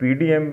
PDM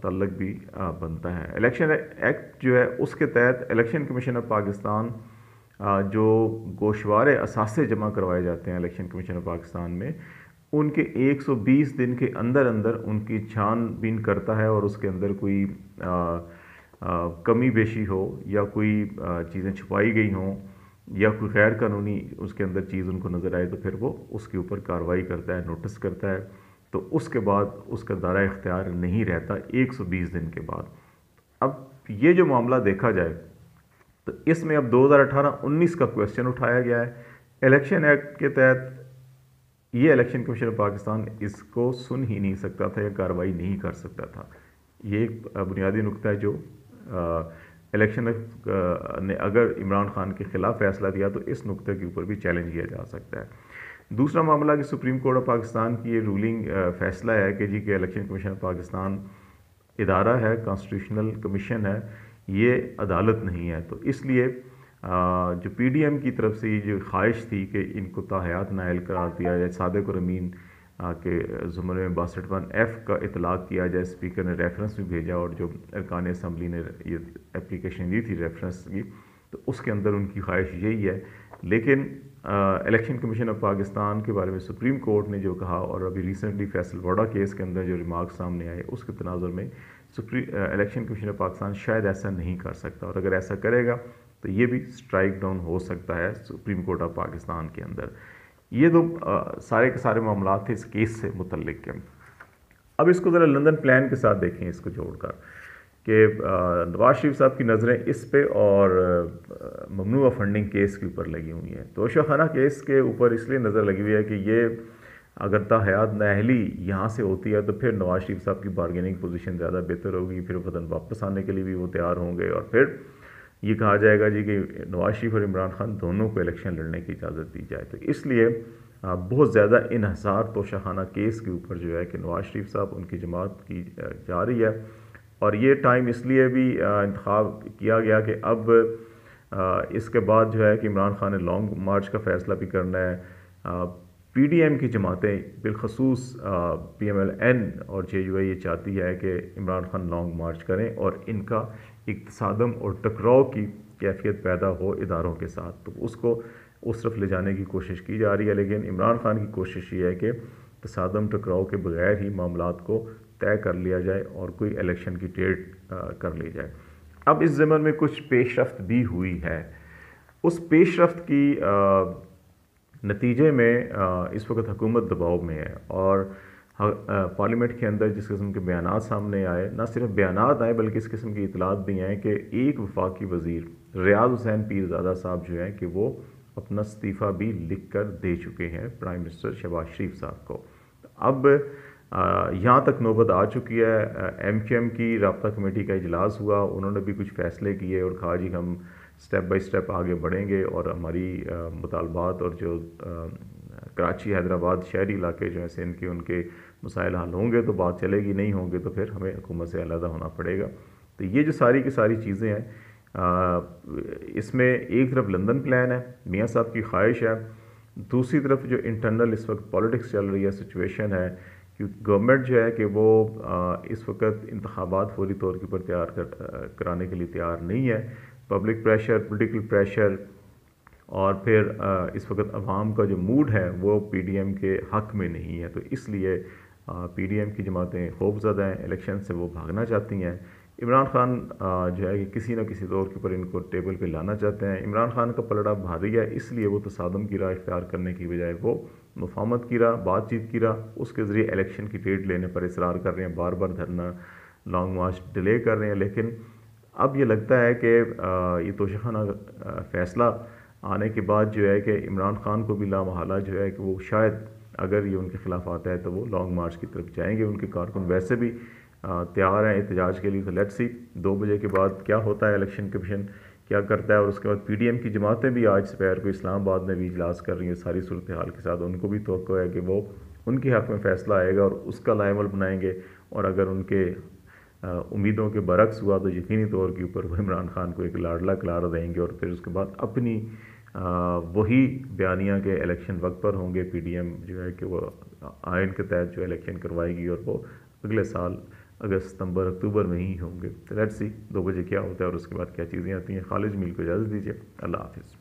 تعلق بھی بنتا ہے۔ الیکشن ایکٹ جو ہے اس کے تحت الیکشن کمیشن آف پاکستان جو گوشوارے اثاثے جمع کروائے جاتے ہیں الیکشن کمیشن آف پاکستان میں، ان کے 120 دن کے اندر اندر ان کی چھان بین کرتا ہے، اور اس کے اندر کوئی کمی بیشی ہو یا کوئی چیزیں چھپائی گئی ہوں یا کوئی غیر قانونی اس کے اندر چیز ان کو نظر آئے تو پھر وہ اس کے اوپر کارروائی کرتا ہے، نوٹس کرتا ہے، تو اس کے بعد اس کا دائرہ اختیار نہیں رہتا 120 دن کے بعد۔ اب یہ جو معاملہ دیکھا جائے تو اس میں اب 2018-19 کا کویسچن اٹھایا گیا ہے الیکشن ایکٹ کے تحت۔ یہ الیکشن کمیشن آف پاکستان اس کو سن ہی نہیں سکتا تھا یا کارروائی نہیں کر سکتا تھا۔ یہ ایک بنیادی نقطہ ہے جو الیکشن نے اگر عمران خان کے خلاف فیصلہ دیا تو اس نقطے کے اوپر بھی چیلنج کیا جا سکتا ہے۔ دوسرا معاملہ کہ سپریم کورٹ آف پاکستان کی یہ رولنگ فیصلہ ہے کہ جی کہ الیکشن کمیشن آف پاکستان ادارہ ہے، کانسٹیٹیوشنل کمیشن ہے، یہ عدالت نہیں ہے، تو اس لیے جو پی ڈی ایم کی طرف سے یہ جو خواہش تھی کہ ان کو تاحیات نائل قرار دیا جائے، صادق اور امین کے زمرے میں 62(F) کا اطلاق کیا جائے، اسپیکر نے ریفرنس بھی بھیجا اور جو ارکان اسمبلی نے یہ اپلیکیشن دی تھی ریفرنس کی، تو اس کے اندر ان کی خواہش یہی ہے۔ لیکن الیکشن کمیشن آف پاکستان کے بارے میں سپریم کورٹ نے جو کہا، اور ابھی ریسنٹلی فیصل وڈا کیس کے اندر جو ریمارک سامنے آئے اس کے تناظر میں الیکشن کمیشن آف پاکستان شاید ایسا نہیں کر سکتا، اور اگر ایسا کرے گا تو یہ بھی سٹرائک ڈاؤن ہو سکتا ہے سپریم کورٹ آف پاکستان کے اندر۔ یہ دو سارے کے سارے معاملات تھے اس کیس سے متعلق کے۔ اب اس کو ذرا لندن پلان کے ساتھ دیکھیں، اس کو جوڑ کر کہ نواز شریف صاحب کی نظریں اس پہ اور ممنوعہ فنڈنگ کیس کے اوپر لگی ہوئی ہیں۔ توشہ خانہ کیس کے اوپر اس لیے نظر لگی ہوئی ہے کہ یہ اگر تاحیات نااہلی یہاں سے ہوتی ہے تو پھر نواز شریف صاحب کی بارگیننگ پوزیشن زیادہ بہتر ہوگی، پھر وطن واپس آنے کے لیے بھی وہ تیار ہوں گے، اور پھر یہ کہا جائے گا جی کہ نواز شریف اور عمران خان دونوں کو الیکشن لڑنے کی اجازت دی جائے۔ تو اس لیے بہت زیادہ انحصار توشہ خانہ کیس کے اوپر جو ہے کہ نواز شریف صاحب ان کی جماعت کی جا رہی ہے، اور یہ ٹائم اس لیے بھی انتخاب کیا گیا کہ اب اس کے بعد جو ہے کہ عمران خان نے لانگ مارچ کا فیصلہ بھی کرنا ہے۔ پی ڈی ایم کی جماعتیں بالخصوص پی ایم ایل این اور جے یو آئی یہ چاہتی ہے کہ عمران خان لانگ مارچ کریں اور ان کا ایک تصادم اور ٹکراؤ کی کیفیت پیدا ہو اداروں کے ساتھ، تو اس کو اس طرف لے جانے کی کوشش کی جا رہی ہے۔ لیکن عمران خان کی کوشش یہ ہے کہ تصادم ٹکراؤ کے بغیر ہی معاملات کو طے کر لیا جائے اور کوئی الیکشن کی ڈیٹ کر لی جائے۔ اب اس ضمن میں کچھ پیش رفت بھی ہوئی ہے، اس پیش رفت کی نتیجے میں اس وقت حکومت دباؤ میں ہے، اور پارلیمنٹ کے اندر جس قسم کے بیانات سامنے آئے، نہ صرف بیانات آئے بلکہ اس قسم کی اطلاعات بھی ہیں کہ ایک وفاقی وزیر ریاض حسین پیرزادہ صاحب جو ہیں کہ وہ اپنا استعفیٰ بھی لکھ کر دے چکے ہیں پرائم منسٹر شہباز شریف صاحب کو۔ اب یہاں تک نوبت آ چکی ہے، ایم کیو ایم کی رابطہ کمیٹی کا اجلاس ہوا، انہوں نے بھی کچھ فیصلے کیے اور کہا جی ہم سٹیپ بائی سٹیپ آگے بڑھیں گے اور ہماری مطالبات اور جو کراچی حیدرآباد شہری علاقے جو ہیں سندھ کے ان کے مسائل حل ہوں گے تو بات چلے گی، نہیں ہوں گے تو پھر ہمیں حکومت سے علیحدہ ہونا پڑے گا۔ تو یہ جو ساری کی ساری چیزیں ہیں، اس میں ایک طرف لندن پلان ہے، میاں صاحب کی خواہش ہے، دوسری طرف جو انٹرنل اس وقت پالیٹکس چل رہی ہے، سچویشن ہے، کیونکہ گورنمنٹ جو ہے کہ وہ اس وقت انتخابات فوری طور کے اوپر کرانے کے لیے تیار نہیں ہے۔ پبلک پریشر، پولیٹیکل پریشر، اور پھر اس وقت عوام کا جو موڈ ہے وہ پی ڈی ایم کے حق میں نہیں ہے، تو اس لیے پی ڈی ایم کی جماعتیں خوف زدہ ہیں، الیکشن سے وہ بھاگنا چاہتی ہیں۔ عمران خان جو ہے کہ کسی نہ کسی طور کے اوپر ان کو ٹیبل پہ لانا چاہتے ہیں۔ عمران خان کا پلڑا بھاری ہے، اس لیے وہ تصادم کی راہ اختیار کرنے کی بجائے وہ مفاہمت کی راہ، بات چیت کی راہ، اس کے ذریعے الیکشن کی ڈیٹ لینے پر اصرار کر رہے ہیں، بار بار دھرنا، لانگ مارچ ڈیلے کر رہے ہیں۔ لیکن اب یہ لگتا ہے کہ یہ توشہ خانہ فیصلہ آنے کے بعد جو ہے کہ عمران خان کو بھی لامحالہ جو ہے کہ وہ شاید اگر یہ ان کے خلاف آتا ہے تو وہ لانگ مارچ کی طرف جائیں گے۔ ان کے کارکن ویسے بھی تیار ہیں احتجاج کے لیے، تو لیٹس سی 2 بجے کے بعد کیا ہوتا ہے، الیکشن کمیشن کیا کرتا ہے، اور اس کے بعد پی ڈی ایم کی جماعتیں بھی آج سپہر کو اسلام آباد میں بھی اجلاس کر رہی ہیں ساری صورتحال کے ساتھ۔ ان کو بھی توقع ہے کہ وہ ان کے حق میں فیصلہ آئے گا اور اس کا لائے عمل بنائیں گے، اور اگر ان کے امیدوں کے برعکس ہوا تو یقینی طور کے اوپر وہ عمران خان کو ایک لاڈلا قرار دیں گے، اور پھر اس کے بعد اپنی وہی بیانیہ کے الیکشن وقت پر ہوں گے۔ پی ڈی ایم جو ہے کہ وہ آئین کے تحت جو الیکشن کروائے گی اور وہ اگلے سال اگست ستمبر اکتوبر میں ہی ہوں گے. لیٹس سی 2 بجے کیا ہوتا ہے اور اس کے بعد کیا چیزیں آتی ہیں. خالد جمیل کو اجازت دیجیے. اللہ حافظ.